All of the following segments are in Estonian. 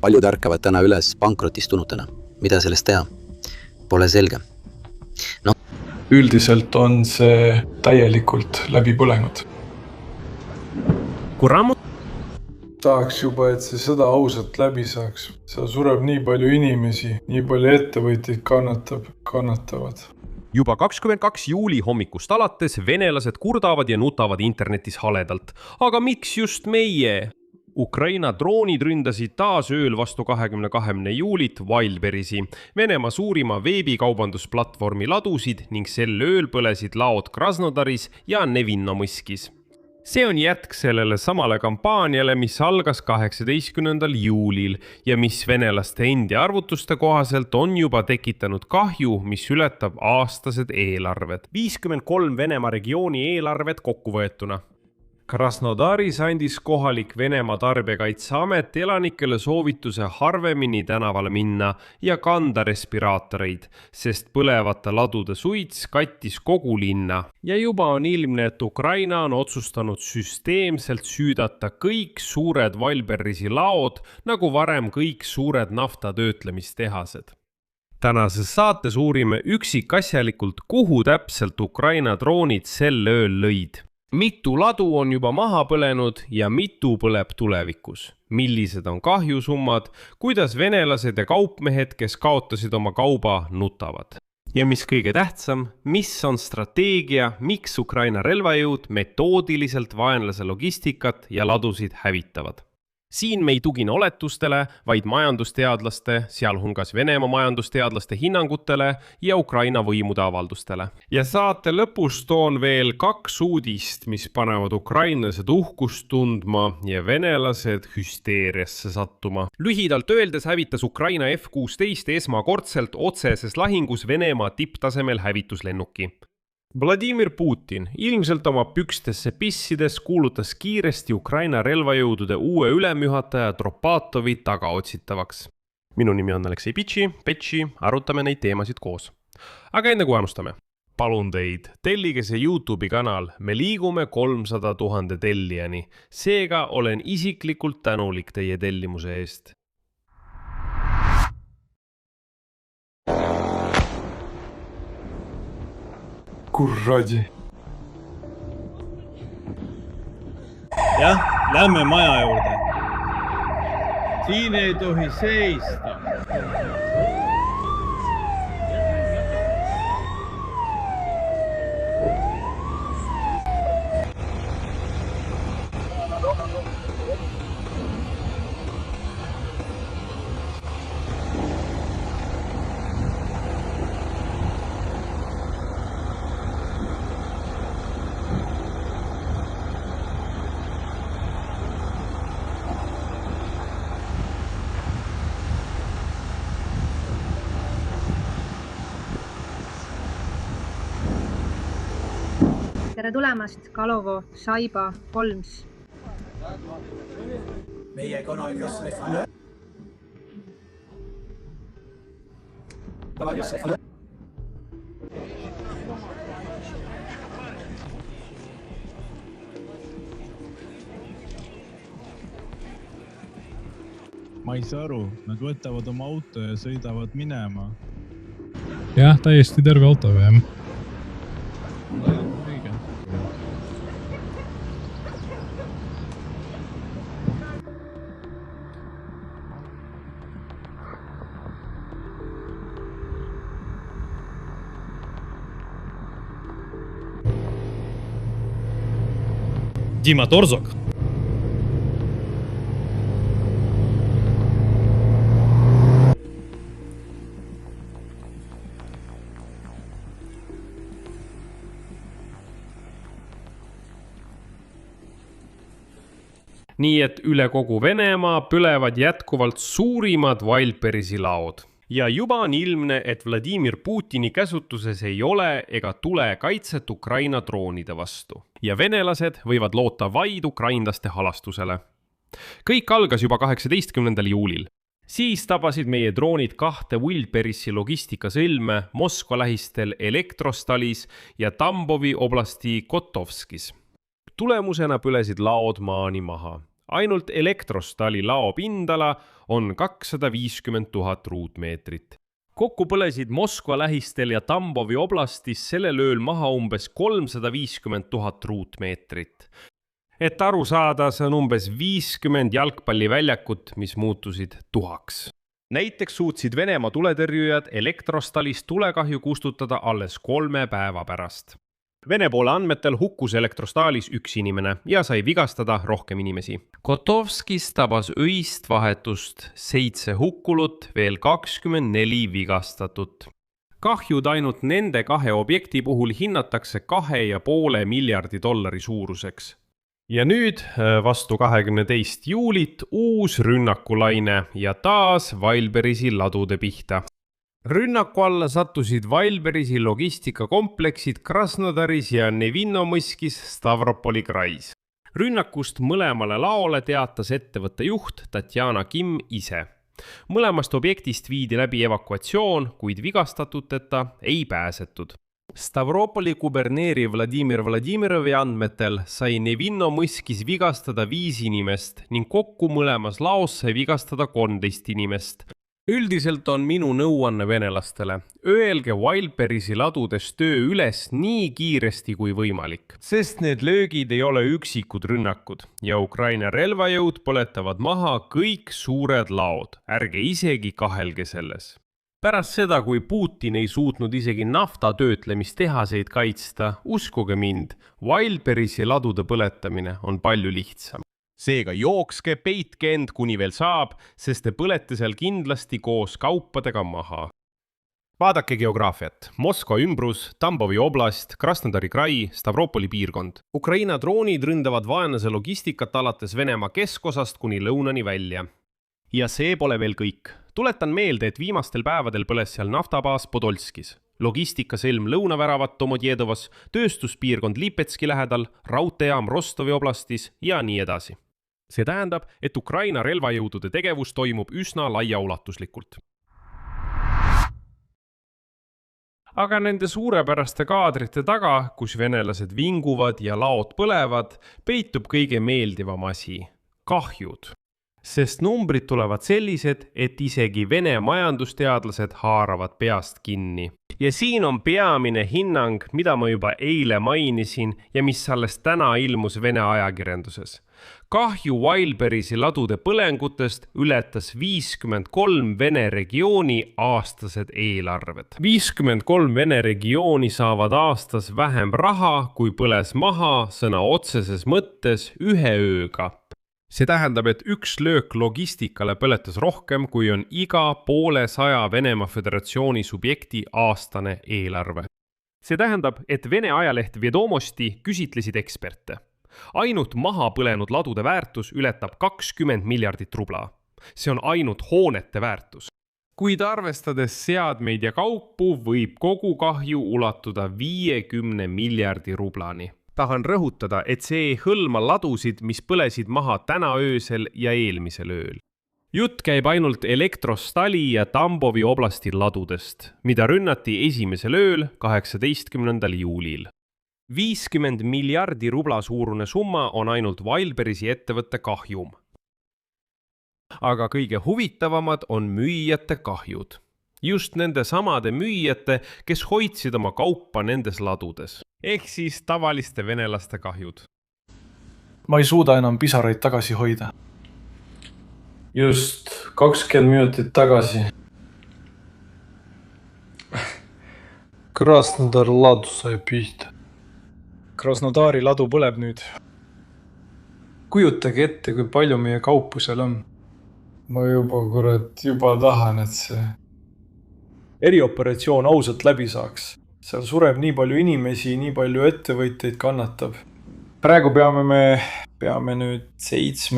Paljud ärkavad täna üles pankrotistunutena. Mida sellest teha? Pole selge. Üldiselt on see täielikult läbi põlenud. Kui rammut Tahaks juba, et see sõda ausalt läbi saaks. Seal sureb nii palju inimesi, nii palju ettevõtjaid kannatavad. Juba 22 juuli hommikust alates venelased kurdavad ja nutavad internetis haledalt. Aga miks just meie? Ukraina droonid ründasid taas ööl vastu 20. juulit Wildberriesi, Venemaa suurima veebikaubandusplatvormi ladusid ning sel ööl põlesid laod Krasnodaris ja Nevinnomõskis. See on jätk sellele samale kampaaniale, mis algas 18. juulil ja mis venelaste endi arvutuste kohaselt on juba tekitanud kahju, mis ületab aastased eelarved. 53 Venemaa regiooni eelarved kokkuvõetuna. Krasnodaris andis kohalik Venemaa tarbijakaitseamet elanikele soovituse harvemini tänavale minna ja kanda respiraatoreid, sest põlevate ladude suits kattis kogu linna. Ja juba on ilmne, et Ukraina on otsustanud süsteemselt süüdata kõik suured Wildberriesi laod, nagu varem kõik suured naftatöötlemistehased. Tänases saates uurime üksikasjalikult, kuhu täpselt Ukraina droonid sel ööl lõid. Mitu ladu on juba maha põlenud ja mitu põleb tulevikus? Millised on kahjusummad? Kuidas venelased ja kaupmehed, kes kaotasid oma kauba, nutavad? Ja mis kõige tähtsam, mis on strateegia, miks Ukraina relvajõud metoodiliselt vaenlase logistikat ja ladusid hävitavad? Siin me ei tugine oletustele, vaid majandusteadlaste, sealhulgas Venemaa majandusteadlaste hinnangutele ja Ukraina võimude avaldustele. Ja saate lõpus toon veel 2 uudist, mis panevad ukrainlased uhkust tundma ja venelased hüsteeriasse sattuma. Lühidalt öeldes hävitas Ukraina F-16 esmakordselt otseses lahingus Venemaa tipptasemel hävituslennuki. Vladimir Putin ilmselt oma pükstesse pissides kuulutas kiiresti Ukraina relvajõudude uue ülemjuhataja Tropatovi tagaotsitavaks. Minu nimi on Aleksei Petši, arutame neid teemasid koos. Aga enne kui alustame. Palun teid, tellige see YouTube'i kanal, me liigume 300 000 tellijani. Seega olen isiklikult tänulik teie tellimuse eest. Kurradi. Jah, lähme maja juurde. Siin ei tohi seista. Tere tulemast Kalovo, Saiba, Holmes. Meie konakas Ma ei saa aru, nad võtavad oma auto ja sõidavad minema. Jah, täiesti terve auto või? Dima Torzok. Nii et üle kogu Venemaa põlevad jätkuvalt suurimad Wildberriesi laod. Ja juba on ilmne, et Vladimir Putini käsutuses ei ole ega tule kaitset Ukraina droonide vastu. Ja venelased võivad loota vaid ukrainlaste halastusele. Kõik algas juba 18. juulil. Siis tabasid meie droonid 2 Wildberriesi logistikasõlme Moskva lähistel Elektrostalis ja Tambovi oblasti Kotovskis. Tulemusena põlesid laod maani maha. ainult Elektrostali lao pindala on 250 000 ruutmeetrit. Kokku põlesid Moskva lähistel ja Tambovi oblastis sellel ööl maha umbes 350 000 ruutmeetrit. Et aru saada, see on umbes 50 jalgpalliväljakut, mis muutusid tuhaks. Näiteks suutsid Venemaa tuletõrjujad Elektrostalis tulekahju kustutada alles 3 päeva pärast. Vene poole andmetel hukkus Elektrostalis 1 inimene ja sai vigastada rohkem inimesi. Kotovskis tabas öist vahetust 7 hukkulut, veel 24 vigastatut. Kahjud ainult nende 2 objekti puhul hinnatakse $2,5 miljardi suuruseks. Ja nüüd vastu 22. juulit uus rünnakulaine ja taas Wildberisi ladude pihta. Rünnaku alla sattusid Wildberisi logistikakompleksid Krasnodaris ja Nevinnomõskis Stavropoli krais. Rünnakust mõlemale laole teatas ettevõtte juht Tatjana Kim ise. Mõlemast objektist viidi läbi evakuatsioon, kuid vigastatuteta ei pääsetud. Stavropoli kuberneeri Vladimir Vladimirovi andmetel sai Nevinnomõskis vigastada 5 inimest ning kokku mõlemas laos sai vigastada 13 inimest. Üldiselt on minu nõuanne venelastele. Öelge Wildberisi ladudes töö üles nii kiiresti kui võimalik, sest need löögid ei ole üksikud rünnakud ja Ukraina relvajõud põletavad maha kõik suured laod. Ärge isegi kahelge selles. Pärast seda, kui Putin ei suutnud isegi naftatöötlemistehaseid kaitsta, uskuge mind, Wildberisi ladude põletamine on palju lihtsam. Seega jookske, peitke end, kuni veel saab, sest te põlete seal kindlasti koos kaupadega maha. Vaadake geograafiat. Moskva ümbrus, Tambovi oblast, Krasnodari krai, Stavropoli piirkond. Ukraina droonid ründavad vaenlase logistikat alates Venemaa keskosast kuni lõunani välja. Ja see pole veel kõik. Tuletan meelde, et viimastel päevadel põles seal naftabaas Podolskis, logistikasõlm lõunaväravat Domodjedovas, tööstuspiirkond Lipetski lähedal, raudteejaam Rostovi oblastis ja nii edasi. See tähendab, et Ukraina relvajõudude tegevus toimub üsna laiaulatuslikult. Aga nende suurepäraste kaadrite taga, kus venelased vinguvad ja laod põlevad, peitub kõige meeldivam asi – kahjud. Sest numbrid tulevad sellised, et isegi Vene majandusteadlased haaravad peast kinni. Ja siin on peamine hinnang, mida ma juba eile mainisin ja mis alles täna ilmus Vene ajakirjanduses. Kahju Wildberisi ladude põlengutest ületas 53 Vene regiooni aastased eelarved. 53 Vene regiooni saavad aastas vähem raha, kui põles maha sõna otseses mõttes 1 ööga. See tähendab, et üks löök logistikale põletas rohkem, kui on iga 150 Venemaa Föderatsiooni subjekti aastane eelarve. See tähendab, et Vene ajaleht Vedomosti küsitlesid eksperte. Ainult maha põlenud ladude väärtus ületab 20 miljardit rubla. See on ainult hoonete väärtus. Kuid arvestades seadmeid ja kaupu, võib kogu kahju ulatuda 50 miljardi rublani. Tahan rõhutada, et see ei hõlma ladusid, mis põlesid maha täna öösel ja eelmisel ööl. Jutt käib ainult Elektrostali ja Tambovi oblasti ladudest, mida rünnati esimesel ööl 18. juulil. 50 miljardi rubla suurune summa on ainult Wildberisi ettevõtte kahjum. Aga kõige huvitavamad on müüjate kahjud. Just nende samade müüjate, kes hoidsid oma kaupa nendes ladudes. Ehk siis tavaliste venelaste kahjud. Ma ei suuda enam pisaraid tagasi hoida. Just 20 minutit tagasi. Krasnodar ladu sai pihta. Krasnodari ladu põleb nüüd. Kujutage ette, kui palju meie kaupu seal on. Ma juba tahan, et see erioperatsioon ausalt läbi saaks. Seal sureb nii palju inimesi, nii palju ettevõtteid kannatab. Praegu peame nüüd 6.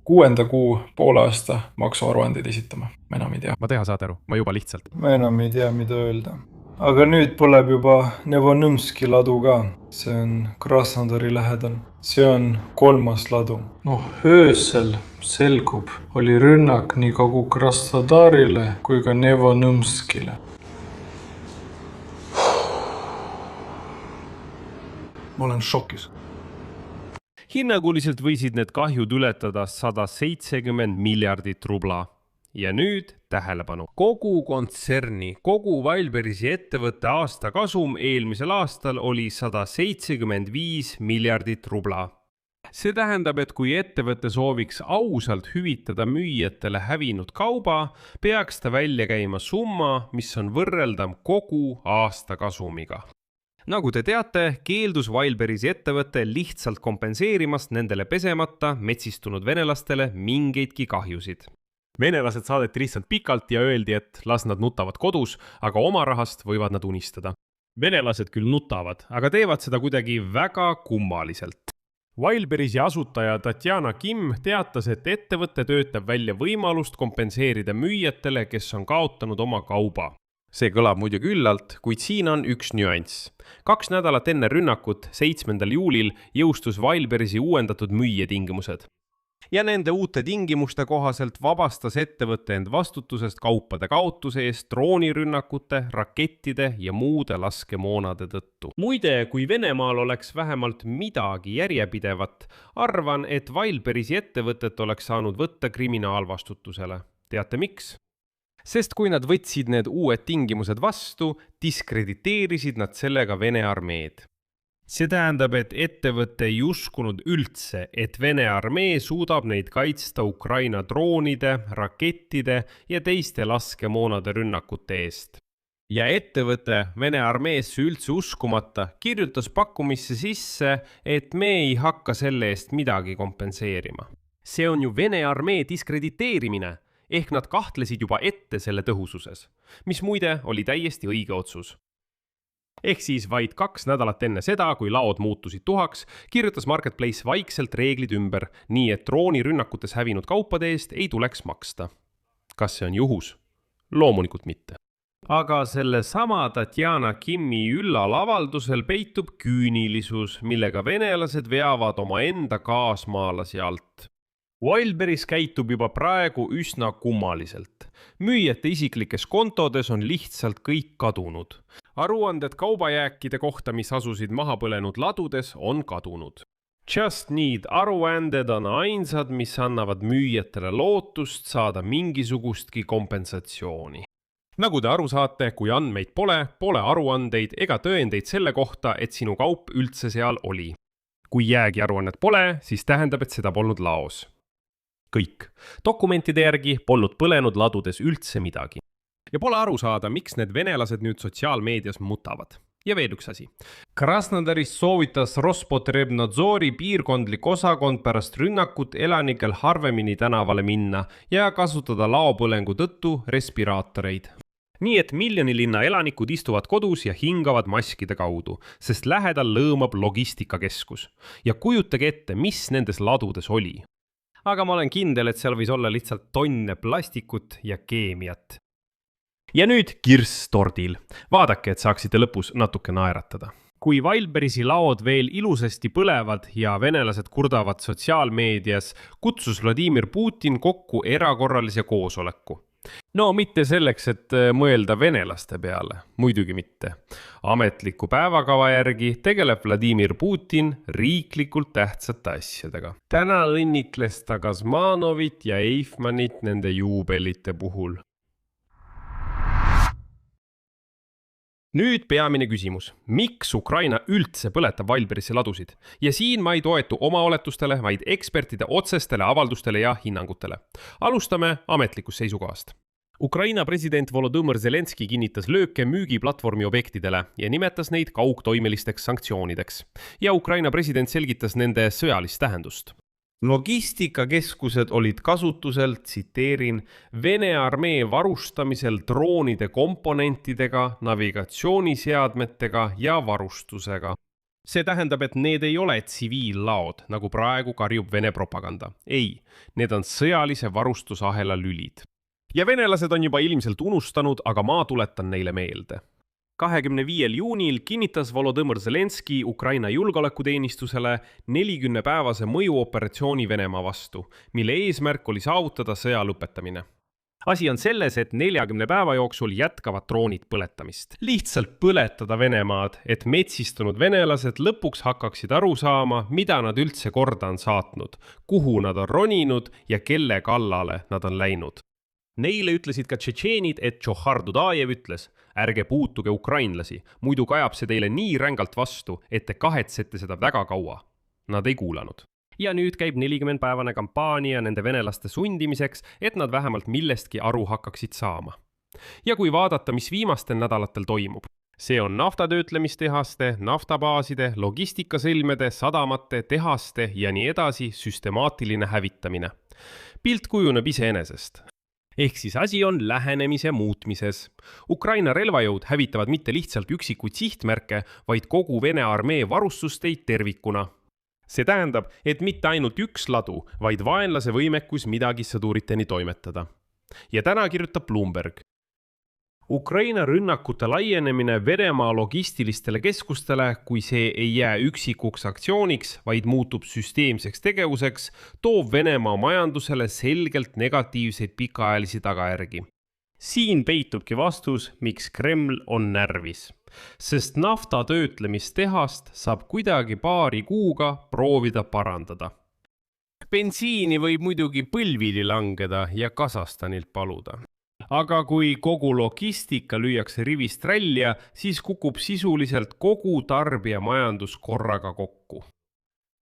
kuu poole aasta maksuaruandeid esitama. Ma enam ei tea. Ma teha saad aru, ma juba lihtsalt. Ma enam ei tea, mida öelda. Aga nüüd põleb juba Nevonõmski ladu ka. See on Krasnodari lähedal. See on 3. ladu. Öösel selgub, oli rünnak nii kogu Krasnodarile kui ka Nevonõmskile. Ma olen šokis. Hinnanguliselt võisid need kahjud ületada 170 miljardit rubla. Ja nüüd tähelepanu. Kogu kontserni, kogu Wildberrisi ettevõtte aasta kasum eelmisel aastal oli 175 miljardit rubla. See tähendab, et kui ettevõte sooviks ausalt hüvitada müüjatele hävinud kauba, peaks ta välja käima summa, mis on võrreldav kogu aasta kasumiga. Nagu te teate, keeldus Wildberrisi ettevõte lihtsalt kompenseerimast nendele pesemata metsistunud venelastele mingeidki kahjusid. Venelased saadeti lihtsalt pikalt ja öeldi, et las nad nutavad kodus, aga oma rahast võivad nad unistada. Venelased küll nutavad, aga teevad seda kuidagi väga kummaliselt. Wildberrisi asutaja Tatjana Kim teatas, et ettevõte töötab välja võimalust kompenseerida müüjatele, kes on kaotanud oma kauba. See kõlab muidugi üllalt, kuid siin on üks nüanss. 2 nädalat enne rünnakut, 7. juulil, jõustus Wildberrisi uuendatud müüjatingimused. Ja nende uute tingimuste kohaselt vabastas ettevõtte end vastutusest kaupade kaotuse eest droonirünnakute, rakettide ja muude laskemoonade tõttu. Muide, kui Venemaal oleks vähemalt midagi järjepidevat, arvan, et Wildberrisi ettevõtet oleks saanud võtta kriminaalvastutusele. Teate miks? Sest kui nad võtsid need uued tingimused vastu, diskrediteerisid nad sellega Vene armeed. See tähendab, et ettevõte ei uskunud üldse, et Vene armee suudab neid kaitsta Ukraina droonide, rakettide ja teiste laskemoonade rünnakute eest. Ja ettevõte Vene armeesse üldse uskumata kirjutas pakkumisse sisse, et me ei hakka selle eest midagi kompenseerima. See on ju Vene armee diskrediteerimine, ehk nad kahtlesid juba ette selle tõhususes, mis muide oli täiesti õige otsus. Ehk siis vaid 2 nädalat enne seda, kui laod muutusid tuhaks, kirjutas Marketplace vaikselt reeglid ümber, nii et droonirünnakutes hävinud kaupade eest ei tuleks maksta. Kas see on juhus? Loomulikult mitte. Aga selle sama Tatjana Kimi üllal avaldusel peitub küünilisus, millega venelased veavad oma enda kaasmaalasi alt. Wildberris käitub juba praegu üsna kummaliselt. Müüjate isiklikes kontodes on lihtsalt kõik kadunud. Aruanded kaubajääkide kohta, mis asusid maha põlenud ladudes, on kadunud. Just Need aruanded on ainsad, mis annavad müüjatele lootust saada mingisugustki kompensatsiooni. Nagu te aru saate, kui andmeid pole aruandeid ega tõendeid selle kohta, et sinu kaup üldse seal oli. Kui jäägi aruannet pole, siis tähendab, et seda polnud laos. Kõik. Dokumentide järgi polnud põlenud ladudes üldse midagi. Ja pole aru saada, miks need venelased nüüd sotsiaalmeedias mutavad. Ja veel üks asi. Krasnodaris soovitas Rospotrebnadzori piirkondlik osakond pärast rünnakut elanikel harvemini tänavale minna ja kasutada laopõlengu tõttu respiraatoreid. Nii et miljonilinna elanikud istuvad kodus ja hingavad maskide kaudu, sest lähedal lõõmab logistikakeskus. Ja kujutage ette, mis nendes ladudes oli. Aga ma olen kindel, et seal võis olla lihtsalt tonne plastikut ja keemiat. Ja nüüd kirss tordil. Vaadake, et saaksite lõpus natuke naeratada. Kui Wildberrisi laod veel ilusasti põlevad ja venelased kurdavad sotsiaalmeedias, kutsus Vladimir Putin kokku erakorralise koosoleku. No mitte selleks, et mõelda venelaste peale, muidugi mitte. Ametliku päevakava järgi tegeleb Vladimir Putin riiklikult tähtsate asjadega. Täna õnnitles ta Gazmanovit ja Eifmanit nende juubelite puhul. Nüüd peamine küsimus. Miks Ukraina üldse põletab Wildberrisi ladusid? Ja siin ma ei toetu oma oletustele, vaid ekspertide otsestele avaldustele ja hinnangutele. Alustame ametlikust seisukohast. Ukraina president Volodõmõr Zelenski kinnitas lööke müügiplatvormi objektidele ja nimetas neid kaugtoimelisteks sanktsioonideks. Ja Ukraina president selgitas nende sõjalist tähendust. Logistikakeskused olid kasutusel, tsiteerin, Vene armee varustamisel droonide komponentidega, navigatsiooniseadmetega ja varustusega. See tähendab, et need ei ole tsiviillaod, nagu praegu karjub Vene propaganda. Ei, need on sõjalise varustusahela lülid. Ja venelased on juba ilmselt unustanud, aga ma tuletan neile meelde. 25. juunil kinnitas Volodõmõr Zelenski Ukraina julgeolekuteenistusele 40-päevase mõjuoperatsiooni Venemaa vastu, mille eesmärk oli saavutada sõja lõpetamine. asi on selles, et 40 päeva jooksul jätkavad droonid põletamist. Lihtsalt põletada Venemaad, et metsistunud venelased lõpuks hakkaksid aru saama, mida nad üldse korda on saatnud, kuhu nad on roninud ja kelle kallale nad on läinud. Neile ütlesid ka tšetšeenid, et Džohar Dudajev ütles, ärge puutuge ukrainlasi, muidu kajab see teile nii rängalt vastu, et te kahetsete seda väga kaua. Nad ei kuulanud. Ja nüüd käib 40-päevane kampaania nende venelaste sundimiseks, et nad vähemalt millestki aru hakkaksid saama. Ja kui vaadata, mis viimastel nädalatel toimub, see on naftatöötlemistehaste, naftabaaside, logistikasõlmede, sadamate, tehaste ja nii edasi süstemaatiline hävitamine. Pilt kujuneb iseenesest. Ehk siis asi on lähenemise muutmises. Ukraina relvajõud hävitavad mitte lihtsalt üksikuid sihtmärke, vaid kogu Vene armee varustusteid tervikuna. See tähendab, et mitte ainult üks ladu, vaid vaenlase võimekus midagi sõduriteni toimetada. Ja täna kirjutab Bloomberg. Ukraina rünnakute laienemine Venemaa logistilistele keskustele, kui see ei jää üksikuks aktsiooniks, vaid muutub süsteemseks tegevuseks, toob Venemaa majandusele selgelt negatiivseid pikaajalisi tagajärgi. Siin peitubki vastus, miks Kreml on närvis. Sest naftatöötlemistehast saab kuidagi paari kuuga proovida parandada. Bensiini võib muidugi põlvili langeda ja Kasahstanilt paluda. Aga kui kogu logistika lüüakse rivist välja, siis kukub sisuliselt kogu tarbija majandus korraga kokku.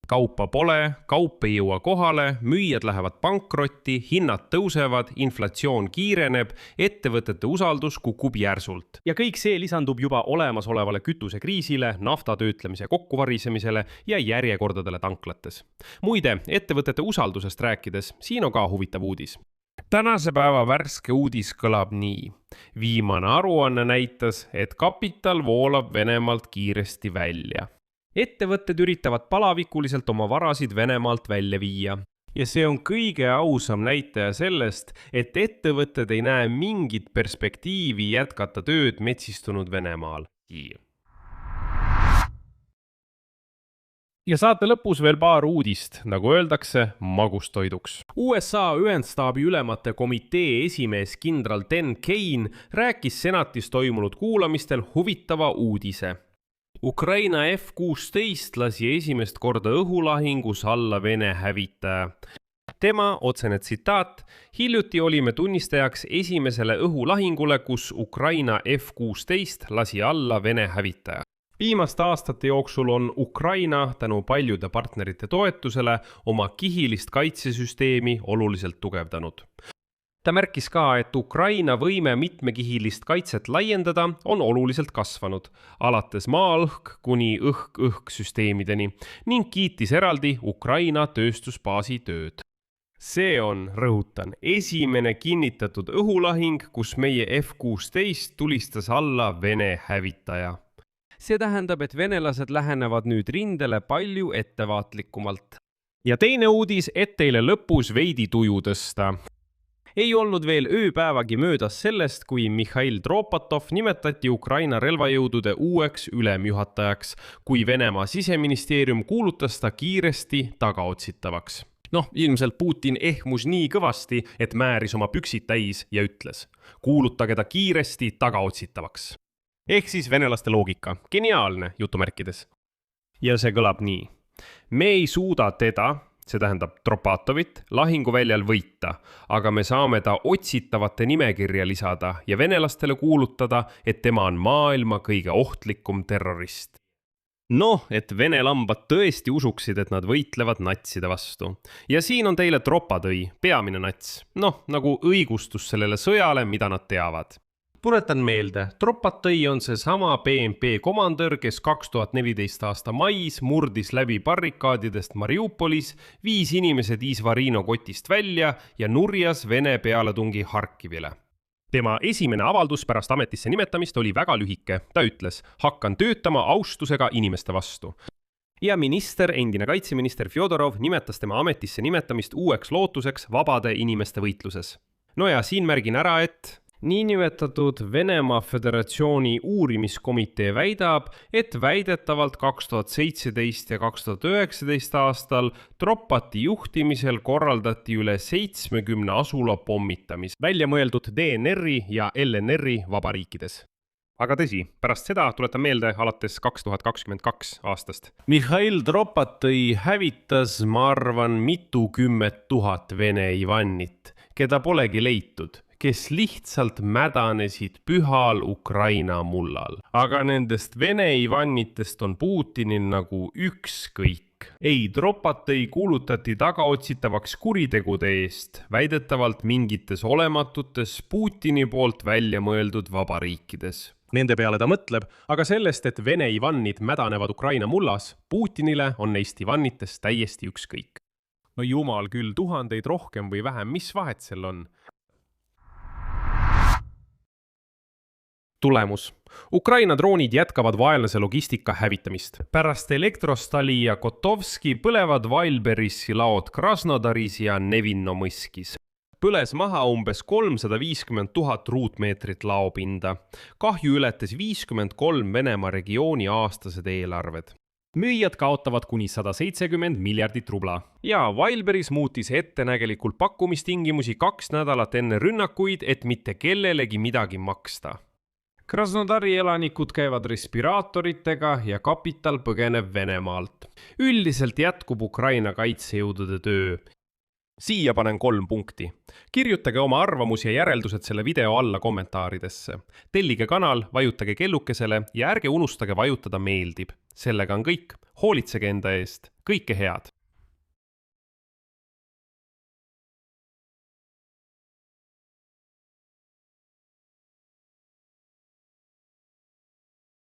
Kaupa pole, kaup ei jõua kohale, müüjad lähevad pankrotti, hinnad tõusevad, inflatsioon kiireneb, ettevõtete usaldus kukub järsult. Ja kõik see lisandub juba olemasolevale kütusekriisile, naftatöötlemise kokkuvarisemisele ja järjekordadele tanklates. Muide, ettevõtete usaldusest rääkides, siin on ka huvitav uudis. Tänase päeva värske uudis kõlab nii. Viimane aruanne näitas, et kapital voolab Venemaalt kiiresti välja. Ettevõtted üritavad palavikuliselt oma varasid Venemaalt välja viia. Ja see on kõige ausam näitaja sellest, et ettevõtted ei näe mingit perspektiivi jätkata tööd metsistunud Venemaal. Ja saate lõpus veel paar uudist, nagu öeldakse, magustoiduks. USA Ühendstaabi ülemate komitee esimees kindral Dan Kane rääkis senatis toimunud kuulamistel huvitava uudise. Ukraina F-16 lasi esimest korda õhulahingus alla Vene hävitaja. Tema, otsene tsitaat, hiljuti olime tunnistajaks esimesele õhulahingule, kus Ukraina F-16 lasi alla Vene hävitaja. Viimaste aastate jooksul on Ukraina tänu paljude partnerite toetusele oma kihilist kaitsesüsteemi oluliselt tugevdanud. Ta märkis ka, et Ukraina võime mitmekihilist kaitset laiendada on oluliselt kasvanud, alates maa-õhk kuni õhk-õhk süsteemideni, ning kiitis eraldi Ukraina tööstusbaasi tööd. See on, rõhutan, esimene kinnitatud õhulahing, kus meie F-16 tulistas alla Vene hävitaja. See tähendab, et venelased lähenevad nüüd rindele palju ettevaatlikumalt. Ja teine uudis, et teile lõpus veidi tuju tõsta. Ei olnud veel ööpäevagi möödas sellest, kui Mihhail Dropatov nimetati Ukraina relvajõudude uueks ülemjuhatajaks, kui Venemaa siseministeerium kuulutas ta kiiresti tagaotsitavaks. Ilmselt Putin ehmus nii kõvasti, et määris oma püksid täis ja ütles, kuulutage ta kiiresti tagaotsitavaks. Ehk siis venelaste loogika. Geniaalne, jutumärkides. Ja see kõlab nii. Me ei suuda teda, see tähendab Dropatovit, lahinguväljal võita, aga me saame ta otsitavate nimekirja lisada ja venelastele kuulutada, et tema on maailma kõige ohtlikum terrorist. Et vene lambad tõesti usuksid, et nad võitlevad natside vastu. Ja siin on teile Dropatõi, peamine nats. Nagu õigustus sellele sõjale, mida nad teavad. Tuletan meelde, Dropatõi on see sama BNP komandör, kes 2014 aasta mais murdis läbi barrikaadidest Mariupolis, viis inimesed Izvarino kotist välja ja nurjas Vene pealetungi Harkivile. Tema esimene avaldus pärast ametisse nimetamist oli väga lühike. Ta ütles, hakkan töötama austusega inimeste vastu. Ja endine kaitseminister Fjodorov nimetas tema ametisse nimetamist uueks lootuseks vabade inimeste võitluses. Ja siin märgin ära, et Niinimetatud Venemaa Föderatsiooni uurimiskomitee väidab, et väidetavalt 2017 ja 2019 aastal Tropati juhtimisel korraldati üle 70 asula pommitamist, välja mõeldud DNR-i ja LNR-i vabariikides. Aga tõsi, pärast seda tuletan meelde alates 2022 aastast. Mihhail Tropatõi hävitas, ma arvan, mitukümmet tuhat Vene Ivannit, keda polegi leitud, kes lihtsalt mädanesid pühal Ukraina mullal. Aga nendest Vene Ivannitest on Putinil nagu ükskõik. Ei, Tropatõi kuulutati tagaotsitavaks kuritegude eest, väidetavalt mingites olematutes Putini poolt välja mõeldud vabariikides. Nende peale ta mõtleb, aga sellest, et Vene Ivannid mädanevad Ukraina mullas, Putinile on neist Ivannitest täiesti ükskõik. No jumal küll, tuhandeid rohkem või vähem, mis vahet seal on? Tulemus. Ukraina droonid jätkavad vaenlase logistika hävitamist. Pärast Elektrostali ja Kotovski põlevad Wildberrisi laod Krasnodaris ja Nevinnomõskis. Põles maha umbes 350 000 ruutmeetrit laopinda. Kahju ületas 53 Venemaa regiooni aastased eelarved. Müüjad kaotavad kuni 170 miljardit rubla. Ja Wildberries muutis ettenägelikult pakkumistingimusi 2 nädalat enne rünnakuid, et mitte kellelegi midagi maksta. Krasnodari elanikud käivad respiraatoritega ja kapital põgeneb Venemaalt. Üldiselt jätkub Ukraina kaitsejõudude töö. Siia panen 3 punkti. Kirjutage oma arvamusi ja järeldused selle video alla kommentaaridesse. Tellige kanal, vajutage kellukesele ja ärge unustage vajutada meeldib. Sellega on kõik. Hoolitsege enda eest. Kõike head!